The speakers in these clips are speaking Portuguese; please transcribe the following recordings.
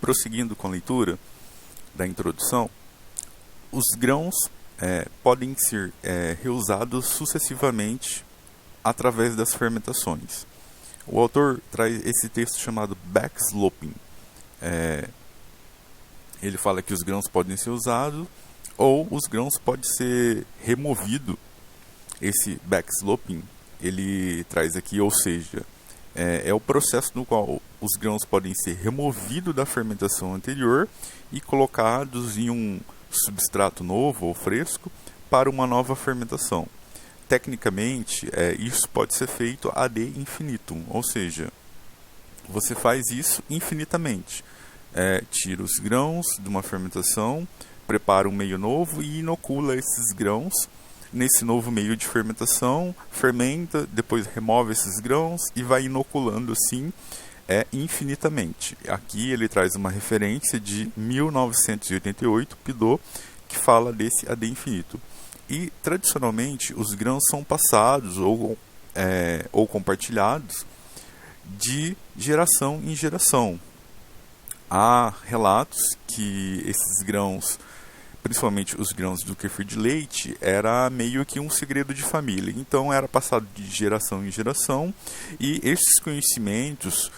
Prosseguindo com a leitura da introdução, os grãos podem ser reusados sucessivamente através das fermentações. O autor traz esse texto chamado backsloping. Ele fala que os grãos podem ser usados ou os grãos podem ser removidos. Esse backsloping ele traz aqui, ou seja, é o processo no qual os grãos podem ser removidos da fermentação anterior e colocados em um substrato novo ou fresco para uma nova fermentação. Tecnicamente, isso pode ser feito ad infinitum, ou seja, você faz isso infinitamente. Tira os grãos de uma fermentação, prepara um meio novo e inocula esses grãos nesse novo meio de fermentação, fermenta, depois remove esses grãos e vai inoculando assim infinitamente. Aqui ele traz uma referência de 1988, Pideaux, que fala desse ad infinito. E tradicionalmente os grãos são passados ou compartilhados de geração em geração. Há relatos que esses grãos, principalmente os grãos do kefir de leite, era meio que um segredo de família. Então era passado de geração em geração e esses conhecimentos,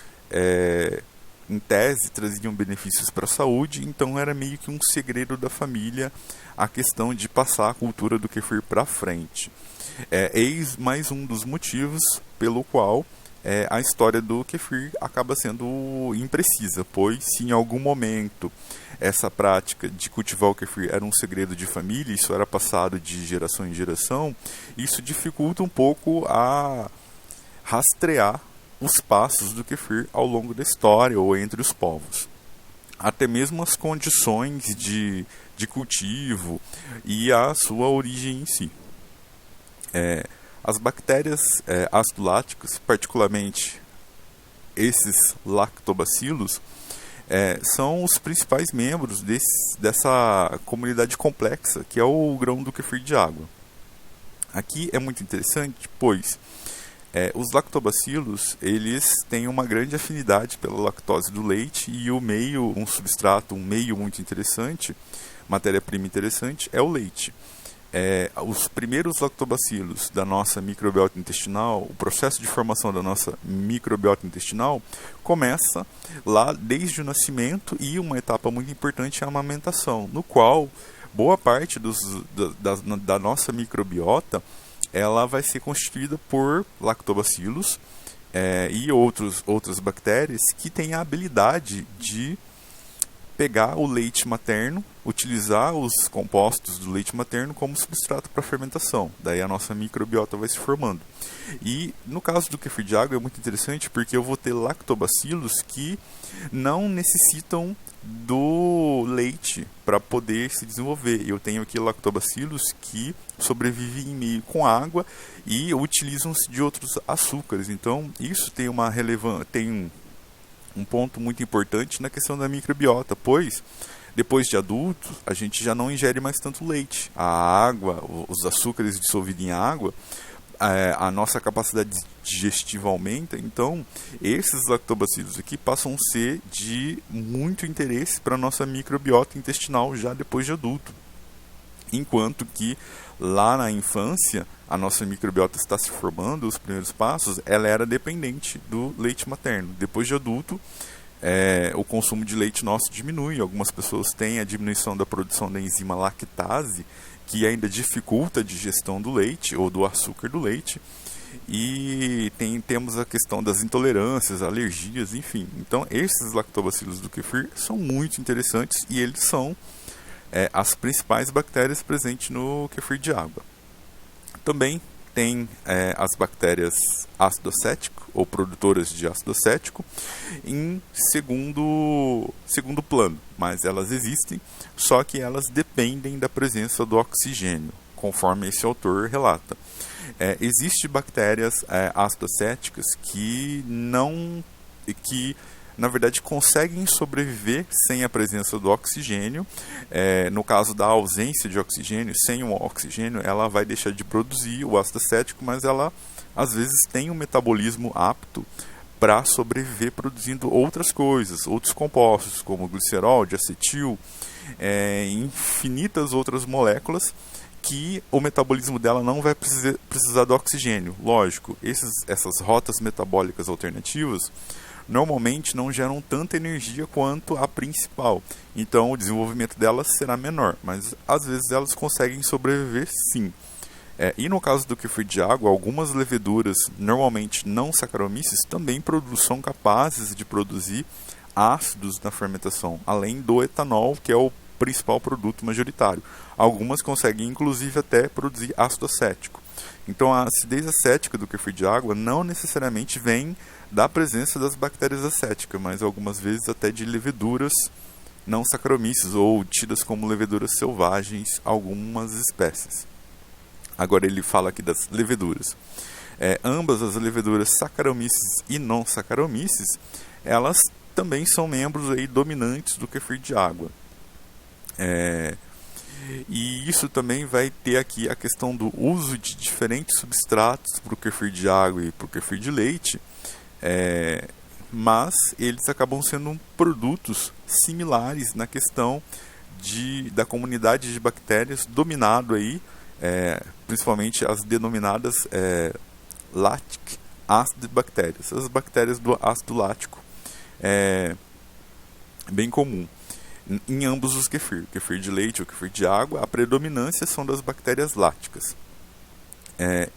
em tese, traziam benefícios para a saúde. Então era meio que um segredo da família a questão de passar a cultura do kefir para frente. Eis mais um dos motivos pelo qual a história do kefir acaba sendo imprecisa, pois se em algum momento essa prática de cultivar o kefir era um segredo de família, isso era passado de geração em geração, isso dificulta um pouco a rastrear os passos do kefir ao longo da história ou entre os povos. Até mesmo as condições de cultivo e a sua origem em si. As bactérias ácido láticas, particularmente esses lactobacilos, são os principais membros dessa comunidade complexa que é o grão do kefir de água. Aqui é muito interessante, pois os lactobacilos eles têm uma grande afinidade pela lactose do leite e o meio, um substrato, um meio muito interessante, matéria-prima interessante, é o leite. Os primeiros lactobacilos da nossa microbiota intestinal, o processo de formação da nossa microbiota intestinal começa lá desde o nascimento e uma etapa muito importante é a amamentação, no qual boa parte da nossa microbiota ela vai ser constituída por lactobacilos e outras bactérias que têm a habilidade de pegar o leite materno, utilizar os compostos do leite materno como substrato para fermentação. Daí a nossa microbiota vai se formando. E no caso do kefir de água é muito interessante porque eu vou ter lactobacilos que não necessitam do leite para poder se desenvolver. Eu tenho aqui lactobacilos que sobrevivem em meio com água e utilizam-se de outros açúcares. Então isso tem uma relevância, um ponto muito importante na questão da microbiota, pois depois de adulto a gente já não ingere mais tanto leite. A água, os açúcares dissolvidos em água, a nossa capacidade digestiva aumenta, então esses lactobacilos aqui passam a ser de muito interesse para a nossa microbiota intestinal já depois de adulto. Enquanto que lá na infância a nossa microbiota está se formando, os primeiros passos, ela era dependente do leite materno. Depois de adulto, o consumo de leite nosso diminui. Algumas pessoas têm a diminuição da produção da enzima lactase, que ainda dificulta a digestão do leite ou do açúcar do leite. E temos a questão das intolerâncias, alergias, enfim. Então, esses lactobacilos do kefir são muito interessantes e eles são as principais bactérias presentes no kefir de água. Também tem as bactérias ácido acético ou produtoras de ácido acético em segundo plano, mas elas existem, só que elas dependem da presença do oxigênio, conforme esse autor relata. Existem bactérias ácido acéticas que na verdade conseguem sobreviver sem a presença do oxigênio. No caso da ausência de oxigênio, sem o oxigênio ela vai deixar de produzir o ácido acético, mas ela às vezes tem um metabolismo apto para sobreviver produzindo outras coisas, outros compostos, como glicerol, diacetil, infinitas outras moléculas que o metabolismo dela não vai precisar do oxigênio. Lógico, essas rotas metabólicas alternativas normalmente não geram tanta energia quanto a principal, então o desenvolvimento delas será menor, mas às vezes elas conseguem sobreviver sim. E no caso do kefir de água, algumas leveduras, normalmente não saccharomyces, também são capazes de produzir ácidos na fermentação, além do etanol, que é o principal produto majoritário. Algumas conseguem inclusive até produzir ácido acético. Então a acidez acética do kefir de água não necessariamente vem da presença das bactérias acéticas, mas algumas vezes até de leveduras não saccharomyces ou tidas como leveduras selvagens, algumas espécies. Agora ele fala aqui das leveduras. Ambas as leveduras saccharomyces e não saccharomyces, elas também são membros aí dominantes do kefir de água. E isso também vai ter aqui a questão do uso de diferentes substratos para o kefir de água e para o kefir de leite, mas eles acabam sendo produtos similares na questão da comunidade de bactérias dominado aí, principalmente as denominadas lactic acid bactérias, as bactérias do ácido lático, bem comum em ambos os kefir de leite ou kefir de água. A predominância são das bactérias lácticas.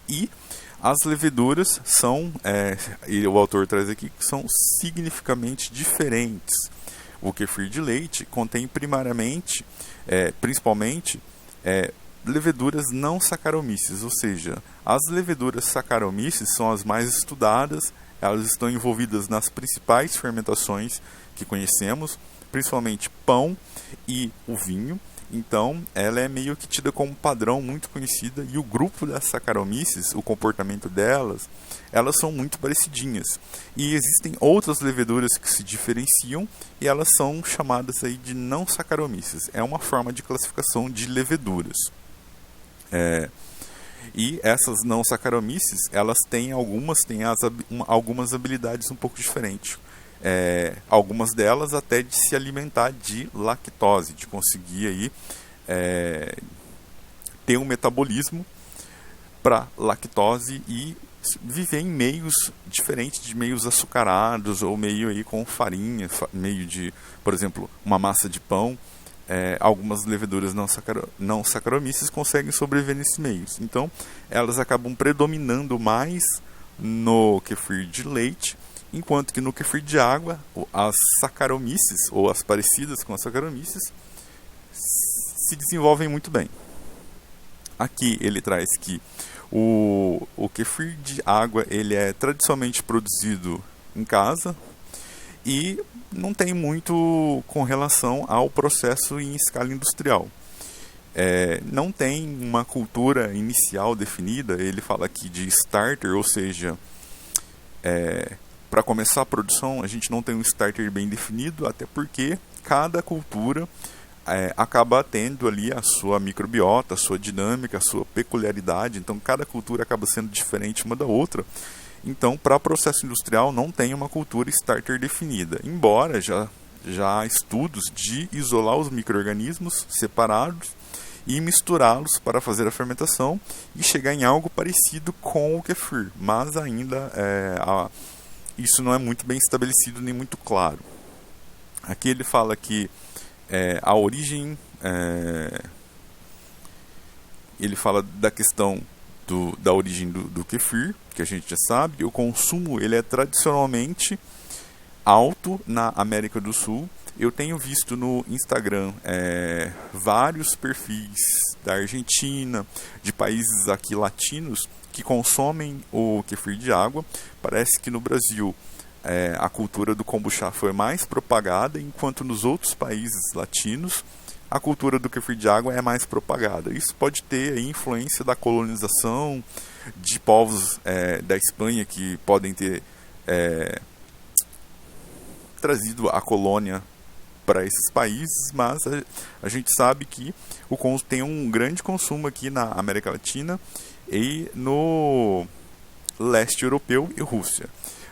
E as leveduras são, e o autor traz aqui, que são significativamente diferentes. O kefir de leite contém primariamente, principalmente, leveduras não saccharomyces, ou seja, as leveduras saccharomyces são as mais estudadas, elas estão envolvidas nas principais fermentações que conhecemos, principalmente pão e o vinho. Então ela é meio que tida como padrão muito conhecida, e o grupo das saccharomyces, o comportamento delas, elas são muito parecidinhas. E existem outras leveduras que se diferenciam e elas são chamadas aí de não saccharomyces. É uma forma de classificação de leveduras. E essas não saccharomyces, elas têm algumas habilidades um pouco diferentes. Algumas delas até de se alimentar de lactose, de conseguir aí, ter um metabolismo para lactose e viver em meios diferentes, de meios açucarados ou meio aí com farinha, meio de, por exemplo, uma massa de pão. Algumas leveduras não saccharomyces conseguem sobreviver nesses meios. Então elas acabam predominando mais no kefir de leite, enquanto que no kefir de água, as saccharomyces, ou as parecidas com as saccharomyces, se desenvolvem muito bem. Aqui ele traz que o kefir de água ele é tradicionalmente produzido em casa e não tem muito com relação ao processo em escala industrial. Não tem uma cultura inicial definida. Ele fala aqui de starter, ou seja, para começar a produção, a gente não tem um starter bem definido, até porque cada cultura acaba tendo ali a sua microbiota, a sua dinâmica, a sua peculiaridade. Então, cada cultura acaba sendo diferente uma da outra. Então, para processo industrial, não tem uma cultura starter definida. Embora já há estudos de isolar os micro-organismos separados e misturá-los para fazer a fermentação e chegar em algo parecido com o kefir. Mas ainda isso não é muito bem estabelecido nem muito claro. Aqui ele fala que a origem, ele fala da questão da origem do kefir, que a gente já sabe. O consumo ele é tradicionalmente alto na América do Sul. Eu tenho visto no Instagram vários perfis da Argentina, de países aqui latinos, que consomem o kefir de água. Parece que no Brasil a cultura do kombucha foi mais propagada, enquanto nos outros países latinos a cultura do kefir de água é mais propagada. Isso pode ter a influência da colonização, de povos da Espanha que podem ter trazido a colônia para esses países, mas a gente sabe que tem um grande consumo aqui na América Latina e no leste europeu e Rússia.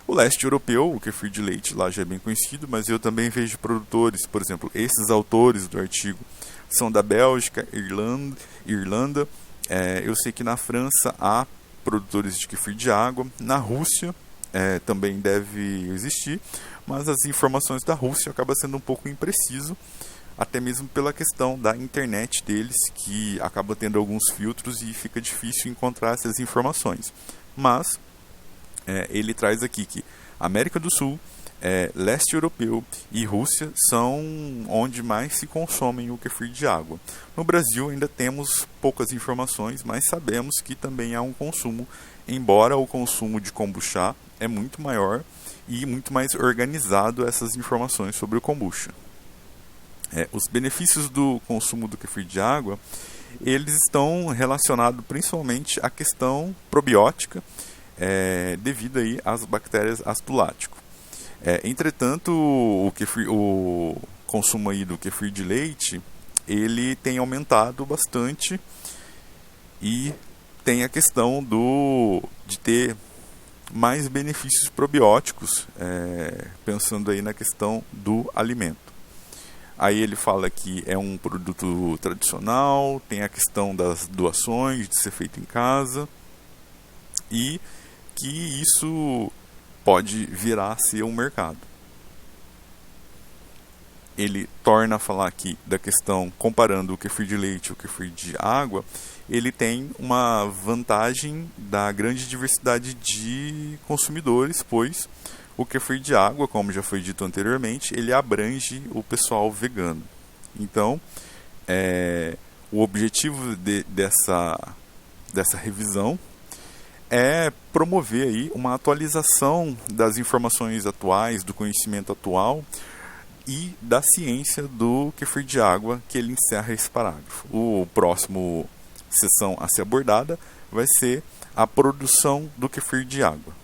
O leste europeu, o kefir de leite lá já é bem conhecido, mas eu também vejo produtores, por exemplo, esses autores do artigo são da Bélgica, Irlanda. Eu sei que na França há produtores de kefir de água, na Rússia também deve existir, mas as informações da Rússia acabam sendo um pouco impreciso, até mesmo pela questão da internet deles, que acaba tendo alguns filtros e fica difícil encontrar essas informações. Mas ele traz aqui que América do Sul, leste europeu e Rússia são onde mais se consomem o kefir de água. No Brasil ainda temos poucas informações, mas sabemos que também há um consumo, embora o consumo de kombucha é muito maior e muito mais organizado essas informações sobre o kombucha. Os benefícios do consumo do kefir de água, eles estão relacionados principalmente à questão probiótica, devido aí às bactérias Astulático. Entretanto, o consumo aí do kefir de leite, ele tem aumentado bastante e tem a questão de ter mais benefícios probióticos, pensando aí na questão do alimento. Aí ele fala que é um produto tradicional, tem a questão das doações, de ser feito em casa, e que isso pode virar a ser um mercado. Ele torna a falar aqui da questão, comparando o kefir de leite e o kefir de água, ele tem uma vantagem da grande diversidade de consumidores, pois o kefir de água, como já foi dito anteriormente, ele abrange o pessoal vegano. Então, o objetivo dessa revisão é promover aí uma atualização das informações atuais, do conhecimento atual e da ciência do kefir de água, que ele encerra esse parágrafo. O próximo sessão a ser abordada vai ser a produção do kefir de água.